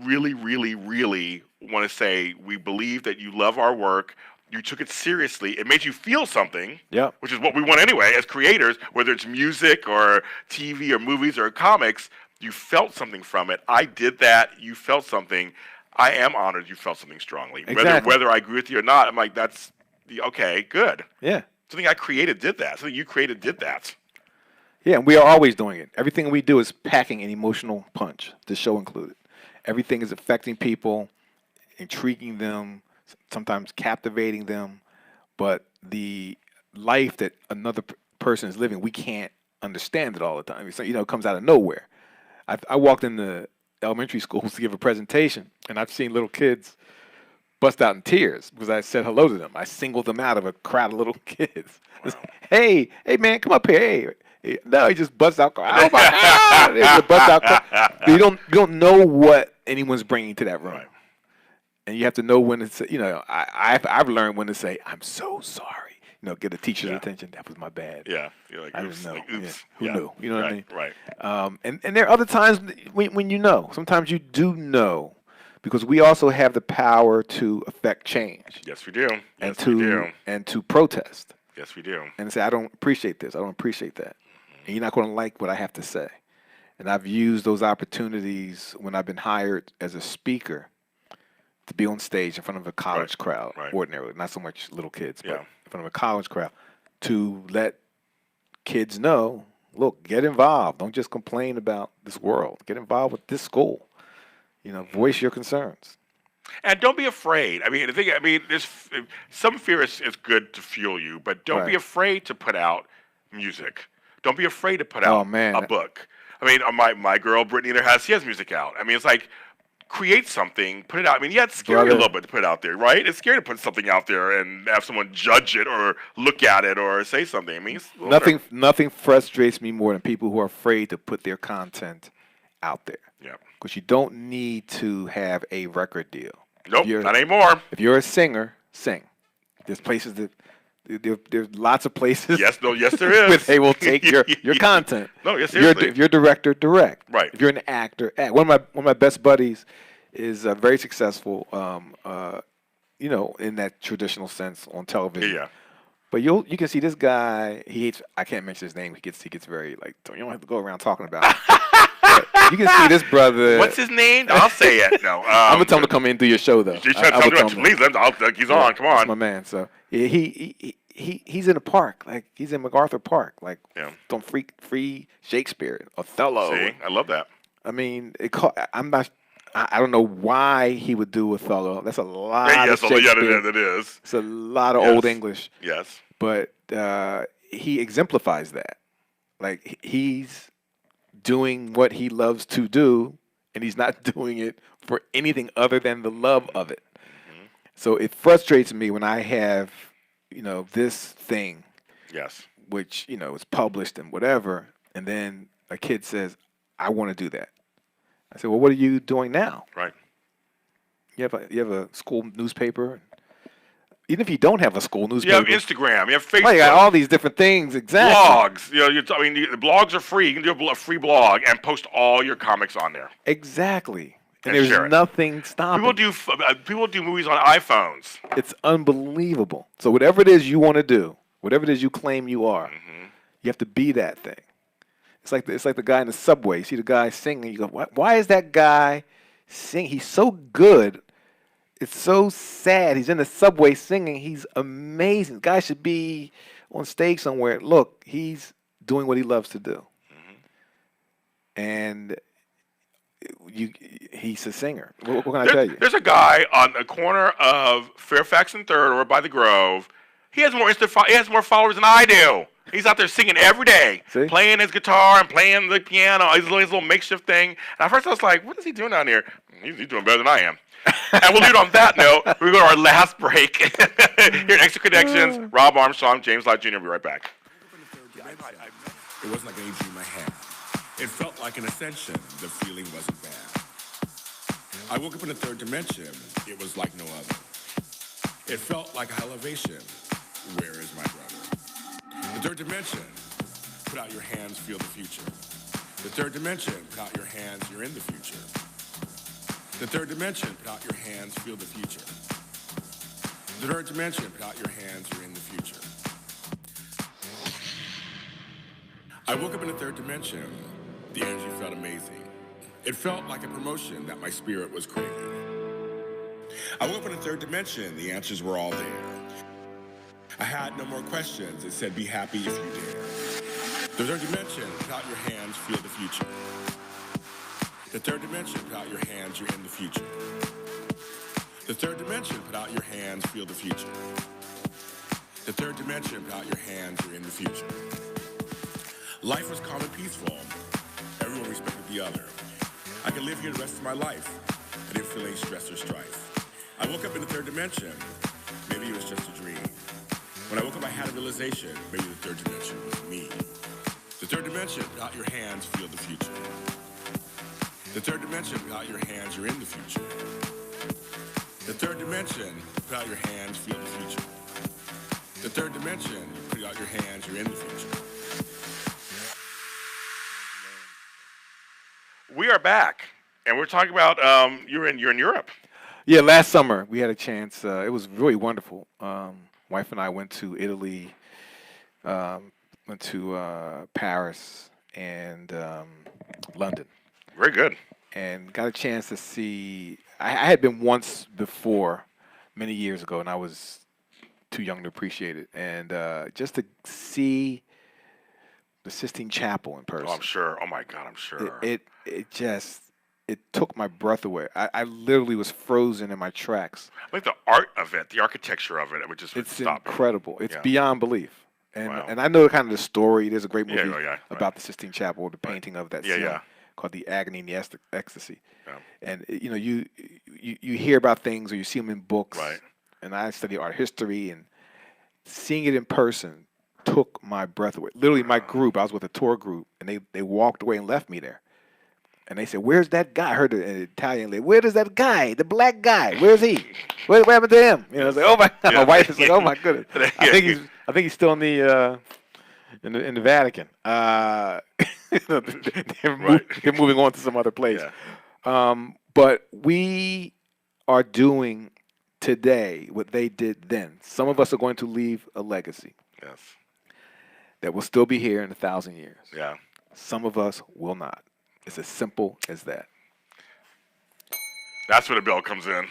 really, really, really want to say we believe that you love our work. You took it seriously. It made you feel something, which is what we want anyway as creators, whether it's music or TV or movies or comics. You felt something from it. I did that. You felt something. I am honored you felt something strongly. Exactly. Whether I agree with you or not, I'm like, that's okay, good. Yeah. Something I created did that. Something you created did that. Yeah, and we are always doing it. Everything we do is packing an emotional punch, the show included. Everything is affecting people, intriguing them, sometimes captivating them. But the life that another person is living, we can't understand it all the time. So, it comes out of nowhere. I walked into elementary schools to give a presentation, and I've seen little kids bust out in tears because I said hello to them. I singled them out of a crowd of little kids. Wow. Hey, man, come up here. Hey. No, he just busts out crying. Oh my God! Just busts out crying. You don't know what anyone's bringing to that room, right. And you have to know when to say. I've learned when to say, "I'm so sorry." Get a teacher's attention. That was my bad. Yeah, you're like, I didn't know. Like, oops. Yeah. Who knew? You know what I mean? Right. And there are other times when you know. Sometimes you do know, because we also have the power to affect change. Yes, we do. And to protest. Yes, we do. And say, I don't appreciate this. I don't appreciate that. And you're not going to like what I have to say. And I've used those opportunities when I've been hired as a speaker to be on stage in front of a college crowd, ordinarily, not so much little kids, but in front of a college crowd, to let kids know, look, get involved. Don't just complain about this world. Get involved with this school. Voice your concerns. And don't be afraid. There's some fear is good to fuel you, but don't be afraid to put out music. Don't be afraid to put out a book. My girl Brittany she has music out. It's like, create something, put it out. It's scary a little bit to put it out there, right? It's scary to put something out there and have someone judge it or look at it or say something. Nothing frustrates me more than people who are afraid to put their content out there. Yeah. Because you don't need to have a record deal. Nope, not anymore. If you're a singer, sing. There's places that there's lots of places. Yes, there is. Where they will take your content. No, yes, seriously. If you're a director, direct. Right. If you're an actor, act. One of my best buddies is very successful. In that traditional sense on television. Yeah. But you can see this guy. He hates. I can't mention his name. He gets very like. You don't have to go around talking about it. You can see this brother. What's his name? I'll say it. No, I'm gonna tell him to come in through your show though. Please, he's on. Come on. That's my man. So he's in a park, like he's in MacArthur Park, like don't free Shakespeare, Othello. See, I love that. I don't know why he would do Othello. That's a lot of Shakespeare. Yeah, it is. It's a lot of Old English. Yes. But he exemplifies that. Like he's doing what he loves to do, and he's not doing it for anything other than the love of it. Mm-hmm. So it frustrates me when I have, this thing. Yes. Which, is published and whatever, and then a kid says, I want to do that. I said, well, what are you doing now? Right. You have a school newspaper. Even if you don't have a school newspaper. You have Instagram. You have Facebook. You got all these different things. Exactly. Blogs. The blogs are free. You can do a free blog and post all your comics on there. Exactly. And there's nothing stopping. People do movies on iPhones. It's unbelievable. So whatever it is you want to do, whatever it is you claim you are, you have to be that thing. It's like the guy in the subway. You see the guy singing. You go, why is that guy singing? He's so good. It's so sad. He's in the subway singing. He's amazing. The guy should be on stage somewhere. Look, he's doing what he loves to do. And he's a singer. What can I tell you? There's a guy on the corner of Fairfax and 3rd over by the Grove. He has more followers than I do. He's out there singing every day, playing his guitar and playing the piano, his little makeshift thing. And at first I was like, what is he doing down here? He's doing better than I am. And we'll leave it on that note. We're going to our last break. Here at Extra Connections, Robb Armstrong, James Lott Jr. We'll be right back. It wasn't like any dream I had. It felt like an ascension. The feeling wasn't bad. I woke up in a third dimension. It was like no other. It felt like a elevation. Where is my brother? The third dimension. Put out your hands, feel the future. The third dimension. Put out your hands, you're in the future. The third dimension. Put out your hands, feel the future. The third dimension. Put out your hands, you're in the future. I woke up in a third dimension. The energy felt amazing. It felt like a promotion that my spirit was craving. I woke up in a third dimension. The answers were all there. I had no more questions. It said, be happy if you dare. The third dimension, put out your hands, feel the future. The third dimension, put out your hands, you're in the future. The third dimension, put out your hands, feel the future. The third dimension, put out your hands, you're in the future. Life was calm and peaceful. Everyone respected the other. I could live here the rest of my life. I didn't feel any stress or strife. I woke up in the third dimension. Maybe it was just a dream. When I woke up, I had a realization. Maybe the third dimension was me. The third dimension, put out your hands, feel the future. The third dimension, put out your hands, you're in the future. The third dimension, put out your hands, feel the future. The third dimension, you put out your hands, you're in the future. We are back, and we're talking about you're in Europe. Yeah, last summer we had a chance. It was really wonderful. Wife and I went to Italy, went to Paris and London. Very good. And got a chance to see. I had been once before, many years ago, and I was too young to appreciate it. And just to see the Sistine Chapel in person. Oh, I'm sure. Oh my God, I'm sure. It took my breath away. I literally was frozen in my tracks. Like the art of it, the architecture of it, It's stop incredible. Me. It's beyond belief. And Wow. and I know kind of the story. There's a great movie right. about the Sistine Chapel, the painting of that scene called The Agony and the Ecstasy. Yeah. And you know, you hear about things or you see them in books. Right. And I study art history, and seeing it in person took my breath away. Literally, my group, I was with a tour group, and they walked away and left me there. And they said, "Where's that guy?" I heard an Italian lady. "Where is that guy? The black guy? Where's he? What happened to him?" You know, I was like, "Oh my!" God. My wife is like, "Oh my goodness." I think he's still in the Vatican. They're moving on to some other place. Yeah. But we are doing today what they did then. Some of us are going to leave a legacy. Yes. That will still be here in 1,000 years. Yeah. Some of us will not. It's as simple as that. That's where the bill comes in.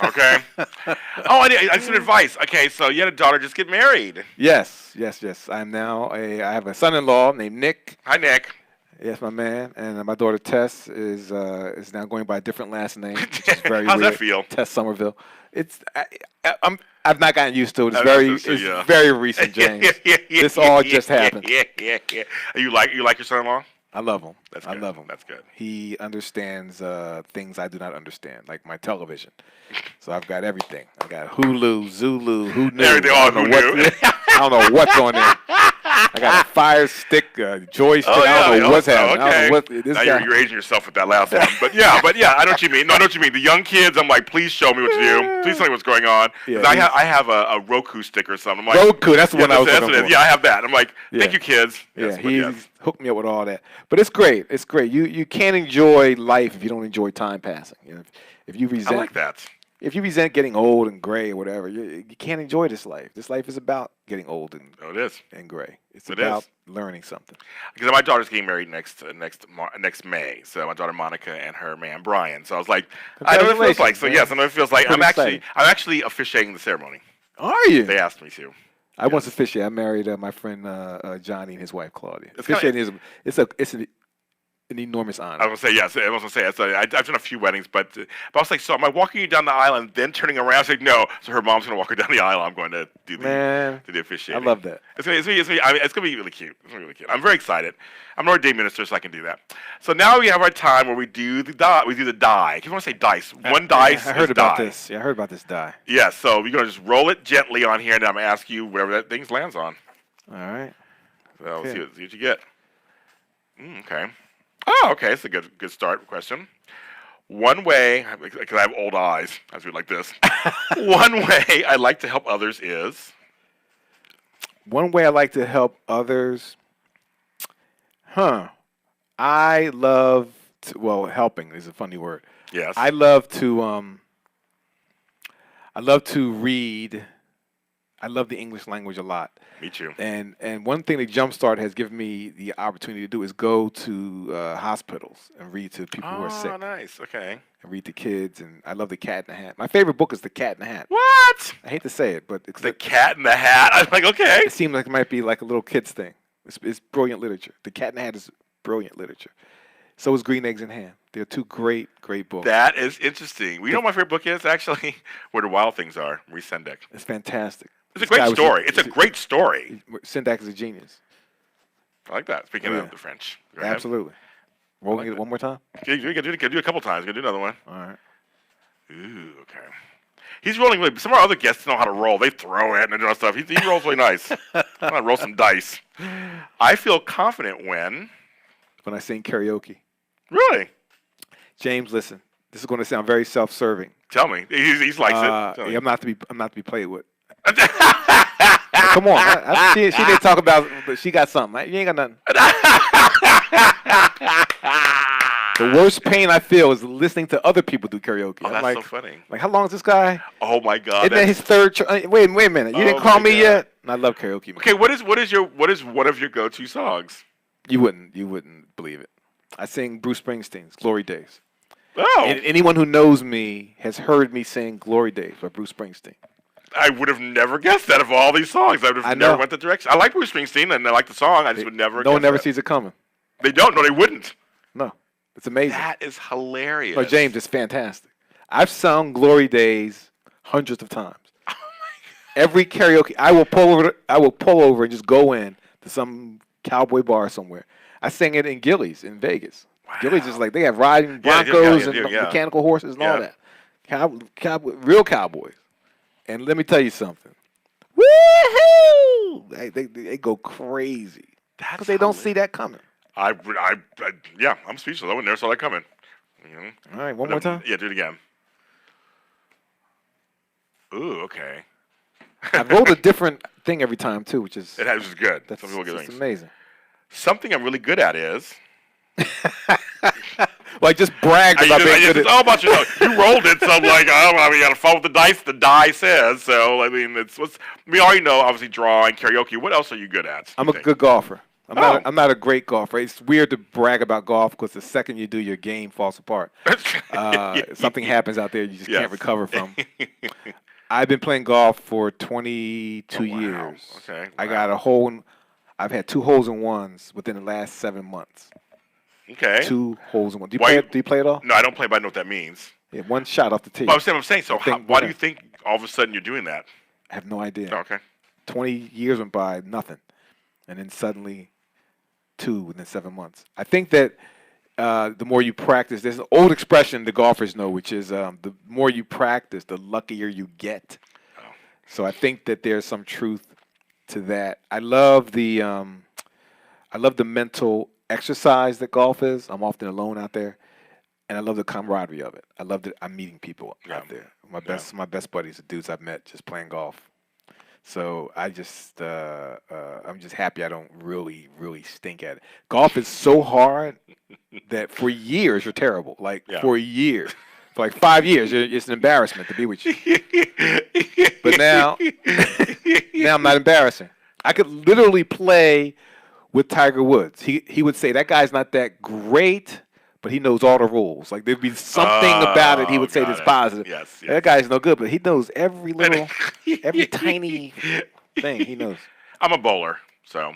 Okay. Oh, I need some advice. Okay, so you had a daughter. Just get married. Yes. I have a son-in-law named Nick. Hi, Nick. Yes, my man. And my daughter Tess is now going by a different last name, which is very How's weird. that feel? Tess Somerville. I've not gotten used to it. It's very recent, James. This all just happened. Yeah. You like your son-in-law? I love him. That's I good. love him. That's good. He understands things I do not understand, like my television. So I've got everything. I got Hulu, Zulu, who knew? Everything on Hulu. I don't know what's on there. I got a Fire Stick, joystick. I don't know what's happening. Okay. I don't know what, now you're aging yourself with that last one. But yeah, I know what you mean. No, I know what you mean. The young kids, I'm like, please show me what to do. Please tell me what's going on. Yeah, I have a Roku stick or something. I'm like, Roku, that's the one I was looking for. Yeah, I have that. I'm like, thank you, kids. Yeah, he's hooked me up with all that. But it's great. It's great. You can't enjoy life if you don't enjoy time passing. You know, if you resent, I like that. If you resent getting old and gray or whatever, you can't enjoy this life. This life is about getting old and gray. It's about learning something. Because my daughter's getting married next May. So my daughter Monica and her man Brian. So I was like, I know what it feels like. So yes, I know what it feels like. I'm actually officiating the ceremony. Are you? They asked me to. I once officiated. I married my friend Johnny and his wife Claudia. Officiating is an enormous honor. I was gonna say yes. I was gonna say I've done a few weddings, but I was like, so am I walking you down the aisle and then turning around? I was like, no. So her mom's gonna walk her down the aisle. I'm going to do the officiating. I love that. It's gonna be really cute. It's gonna be really cute. I'm very excited. I'm an ordained minister, so I can do that. So now we have our time where we do the die. I keep want to say dice. One dice. I heard about die. this. Yeah, I heard about this die. Yeah. So we're gonna just roll it gently on here, and I'm gonna ask you wherever that thing lands on. All right. So we'll Okay. see what you get. Okay. Oh, okay. It's a good start question. One way, because I have old eyes, I read like this. One way I like to help others is. One way I like to help others, I love to, well, helping is a funny word. Yes. I love to read. I love the English language a lot. Me too. And one thing that Jumpstart has given me the opportunity to do is go to hospitals and read to people who are sick. Oh, nice. Okay. And read to kids. And I love The Cat in the Hat. My favorite book is The Cat in the Hat. What? I hate to say it, but The Cat in the Hat. I'm like, okay. it seems like it might be like a little kid's thing. It's brilliant literature. The Cat in the Hat is brilliant literature. So is Green Eggs and Ham. They're two great books. That is interesting. You know what my favorite book is, actually? Where the Wild Things Are. Maurice Sendak. It's fantastic. It's a great story. It's a great story. Sendak is a genius. I like that. Speaking Yeah. of the French. Go ahead. Absolutely. Rolling like it that. one more time? You can do it a couple times. You can do another one. All right. Ooh, okay. He's rolling really. Some of our other guests know how to roll. They throw it and do stuff. He rolls really nice. I'm gonna roll some dice. I feel confident when. When I sing karaoke. Really? James, listen. This is going to sound very self-serving. Tell me. He likes it. Tell me. I'm not to be played with. Come on. She didn't talk about, but she got something. You ain't got nothing. The worst pain I feel is listening to other people do karaoke. Oh, I'm that's like, so funny. Like, how long is this guy? Oh my God. Isn't that his third? Wait a minute. You didn't Oh call my me God. yet? And I love karaoke. Man. Okay, what is one of your go-to songs? You wouldn't believe it. I sing Bruce Springsteen's "Glory Days." Oh, And anyone who knows me has heard me sing "Glory Days" by Bruce Springsteen. I would have never guessed that of all these songs. I would I have know. never went that direction. I like Bruce Springsteen and I like the song. I just would never. No one guess ever that. sees it coming. They don't. No, they wouldn't. No, it's amazing. That is hilarious. Oh, James, it's fantastic. I've sung "Glory Days" hundreds of times. Every karaoke, I will pull over and just go in to some cowboy bar somewhere. I sang it in Gillies in Vegas. Wow. Gillies is like they have riding Yeah, broncos yeah, and yeah. mechanical horses and all Yeah. that. Real cowboys. And let me tell you something. Woohoo! They go crazy That's because they don't see that coming. Yeah, I'm speechless. I never saw that coming. You know? All right, one more time. Yeah, do it again. Ooh, okay. I rolled a different thing every time too, which is It was good. that's Some people get just things. amazing. Something I'm really good at is. Like just bragged about being good at. Oh, bunch of you rolled it, so I'm like, oh, I mean, you got to follow the dice. The die says so. I mean, we already know, obviously, drawing, karaoke. What else are you good at? I'm a good golfer. Oh. I'm not a great golfer. It's weird to brag about golf because the second you do, your game falls apart. Something happens out there you just Yes. can't recover from. I've been playing golf for 22 Wow. years. Okay. I Wow. got I've had 2 holes in ones within the last 7 months. Okay. 2 holes in one. Do Why- you play it all? No, I don't play, but I know what that means. Yeah, 1 shot off the tee. But I'm saying. So, think- why do you think all of a sudden you're doing that? I have no idea. Oh, okay. 20 years went by, nothing. And then suddenly 2 within 7 months. I think that the more you practice, there's an old expression the golfers know, which is the more you practice, the luckier you get. Oh. So I think that there's some truth to that. I love the mental exercise that golf is. I'm often alone out there, and I love the camaraderie of it. I love that I'm meeting people out there. My best buddies are dudes I've met just playing golf. So I'm just happy I don't really stink at it. Golf is so hard that for years you're terrible. Like for years, for like 5 years, it's an embarrassment to be with you. But now I'm not embarrassing. I could literally play with Tiger Woods. He would say that guy's not that great, but he knows all the rules. Like there'd be something about it he would say that's positive. Yes. That guy's no good, but he knows every tiny thing he knows. I'm a bowler, so.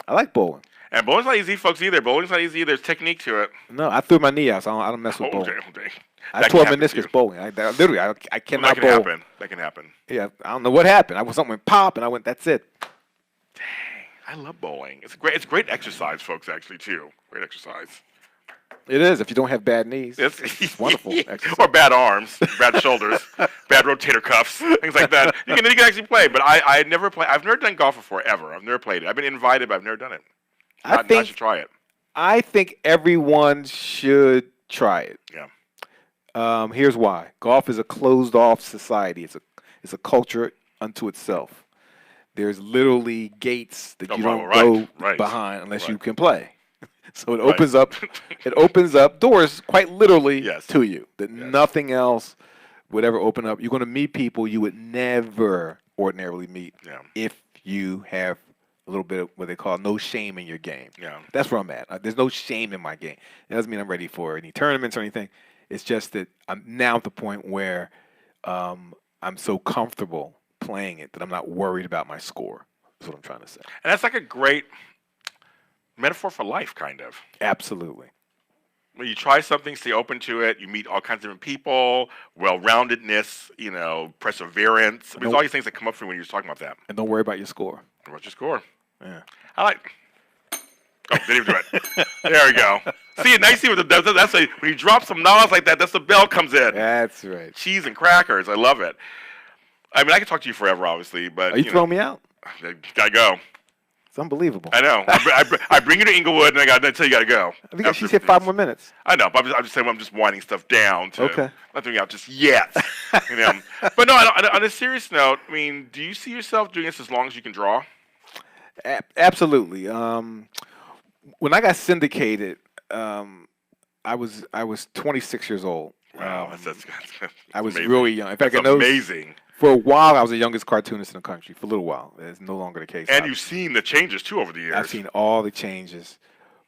I like bowling. And bowling's not easy, folks, either. Bowling's not easy. There's technique to it. No, I threw my knee out, so I don't mess with bowling. Dang. I That tore can happen to you. meniscus bowling. I cannot That can bowl. happen. That can happen. Yeah, I don't know what happened. Something went pop, and I went, that's it. I love bowling. It's great. It's great exercise, folks. Actually, too. Great exercise. It is. If you don't have bad knees, It's it's wonderful exercise. Or bad arms, bad shoulders, bad rotator cuffs, things like that. You can actually play. But I never play. I've never done golf before ever. I've never played it. I've been invited, but I've never done it. I should try it. I think everyone should try it. Yeah. Here's why. Golf is a closed-off society. It's a culture unto itself. There's literally gates that you don't go behind unless you can play. So it opens up. It opens up doors quite literally to you that nothing else would ever open up. You're going to meet people you would never ordinarily meet if you have a little bit of what they call no shame in your game. Yeah. That's where I'm at. There's no shame in my game. It doesn't mean I'm ready for any tournaments or anything. It's just that I'm now at the point where I'm so comfortable playing it that I'm not worried about my score. That's what I'm trying to say. And that's like a great metaphor for life, kind of. Absolutely. When you try something, stay open to it. You meet all kinds of different people, well-roundedness, perseverance. There's all these things that come up for you when you're talking about that. And don't worry about your score. What's your score? Yeah. I like. Oh, didn't even do it. There we go. See, and I see what that's when you drop some knowledge like that, that's the bell comes in. That's right. Cheese and crackers. I love it. I mean, I could talk to you forever, obviously, but are you throwing me out? Gotta go. It's unbelievable. I know. I bring you to Inglewood, and I tell you gotta go. She's here 5 more minutes. I know, but I'm just saying I'm just winding stuff down to not throwing you out just yet. But no, on a serious note, I mean, do you see yourself doing this as long as you can draw? Absolutely. When I got syndicated, I was 26 years old. Wow, that's I was amazing. really young. In fact, that's amazing. For a while, I was the youngest cartoonist in the country. For a little while, it's no longer the case. And you've seen the changes too over the years. I've seen all the changes,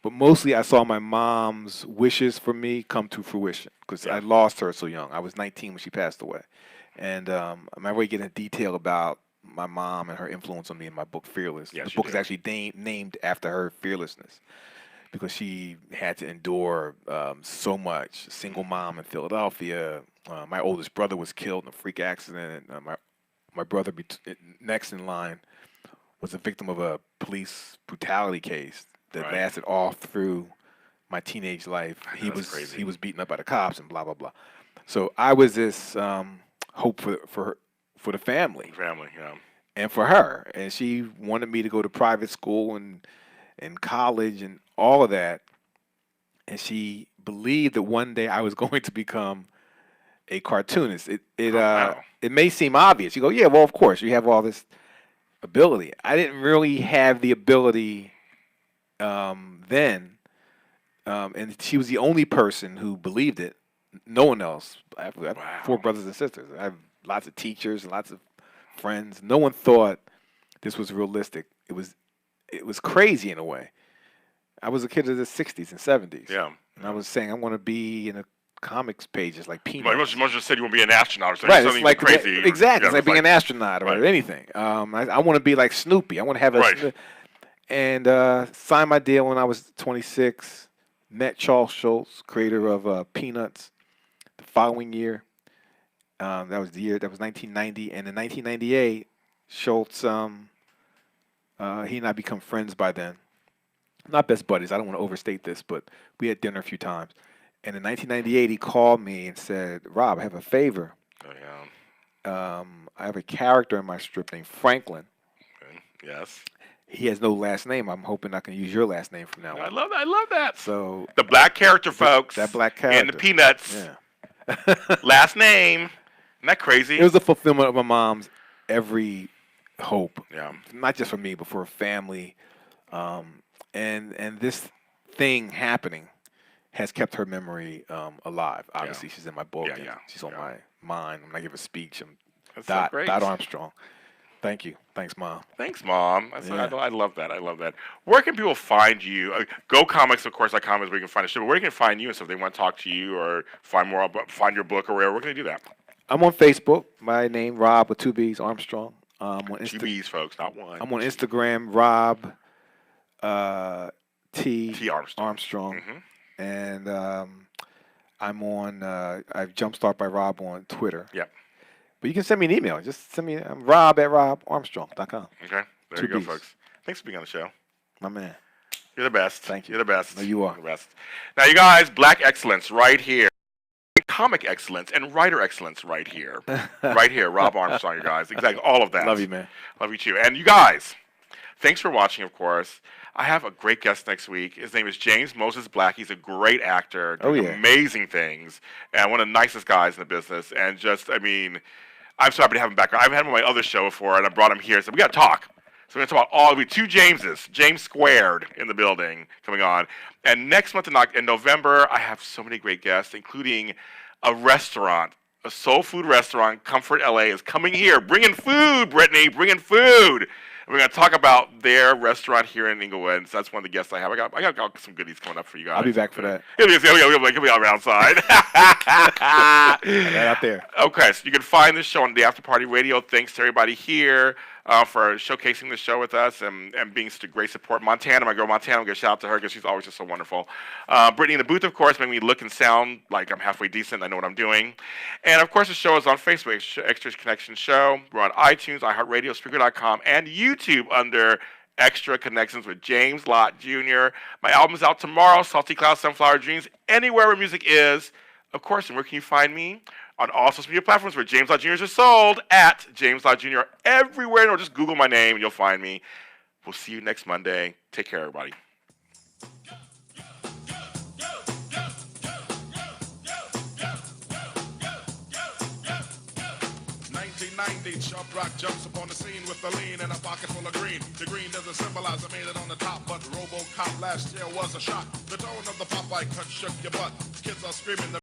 but mostly I saw my mom's wishes for me come to fruition because I lost her so young. I was 19 when she passed away, and I'm not really getting into detail about my mom and her influence on me in my book Fearless. Yes, the book is actually named after her fearlessness, because she had to endure so much. Single mom in Philadelphia. My oldest brother was killed in a freak accident. My brother next in line was a victim of a police brutality case that lasted all through my teenage life. He was beaten up by the cops and blah blah blah. So I was this hope for the family. Family, yeah. And for her, and she wanted me to go to private school and college and all of that, and she believed that one day I was going to become a cartoonist. It may seem obvious. You go, yeah, well, of course, you have all this ability. I didn't really have the ability then, and she was the only person who believed it. No one else. I have 4 brothers and sisters. I have lots of teachers and lots of friends. No one thought this was realistic. It was crazy in a way. I was a kid of the 60s and 70s. Yeah. And I was saying I want to be in the comics pages like Peanuts. You must have said you want to be an astronaut or something. Right, something it's like crazy. Exactly. It's like being an astronaut or anything. I want to be like Snoopy. I want to have and signed my deal when I was 26. Met Charles Schultz, creator of Peanuts. The following year, that was 1990, and in 1998, Schultz, he and I become friends by then. Not best buddies. I don't want to overstate this, but we had dinner a few times. And in 1998, he called me and said, "Rob, I have a favor. Oh, yeah. I have a character in my strip named Franklin. Okay. Yes. He has no last name. I'm hoping I can use your last name from now on." I love that. I love that. So the black character, folks. That black character. And the Peanuts. Yeah. Last name. Isn't that crazy? It was the fulfillment of my mom's every hope. Yeah. Not just for me, but for her family. And this thing happening has kept her memory alive. Obviously, she's in my book. Yeah. She's on my mind. When I give a speech, That's Lott so great. Armstrong. Thank you. Thanks, Mom. Thanks, Mom. I love that. I love that. Where can people find you? Go Comics, of course. .com is where you can find the show. But where can they find you? And so if they want to talk to you or find more, find your book or wherever, where can they do that? I'm on Facebook. My name, Robb with 2 B's, Armstrong. On 2 B's, folks, not one. I'm on Instagram, Robb T. Armstrong. Mm-hmm. And I'm on, I've Jumpstart by Robb on Twitter. Yep. But you can send me an email. Just send me, I'm Robb at robbarmstrong.com. Okay. There you go, folks. Thanks for being on the show. My man. You're the best. Thank you. You're the best. No, you are. You're the best. Now, you guys, Black excellence right here. Comic excellence and writer excellence right here. Right here, Robb Armstrong, you guys. Exactly, all of that. Love you, man. Love you too. And you guys, thanks for watching, of course. I have a great guest next week. His name is James Moses Black. He's a great actor, doing amazing things, and one of the nicest guys in the business. And just, I mean, I'm so happy to have him back. I've had him on my other show before, and I brought him here. So we got to talk. So we're going to talk about two Jameses, James Squared in the building coming on. And next month in November, I have so many great guests, including a restaurant, a soul food restaurant, Comfort LA, is coming here, bringing food, Brittany, bringing food. And we're going to talk about their restaurant here in Inglewood. So that's one of the guests I have. I got some goodies coming up for you guys. I'll be back for that. He'll be all outside. Right out there. Okay, so you can find this show on the After Party Radio. Thanks to everybody here for showcasing the show with us and being such a great support. Montana, my girl Montana, I'll give a shout out to her because she's always just so wonderful. Brittany in the booth, of course, making me look and sound like I'm halfway decent. I know what I'm doing. And, of course, the show is on Facebook, Extra Connection Show. We're on iTunes, iHeartRadio, Spreaker.com, and YouTube under Extra Connections with James Lott Jr. My album's out tomorrow, Salty Cloud, Sunflower Dreams, anywhere where music is. Of course, and where can you find me? On all social media platforms where James Lott Jr. is sold, at James Lott Jr. everywhere. No, just Google my name and you'll find me. We'll see you next Monday. Take care, everybody. 1990, Sharp Rock jumps upon the scene with the lean and a pocket full of green. The green doesn't symbolize I made it on the top, but RoboCop last year was a shock. The tone of the Popeye cut shook your butt. Kids are screaming.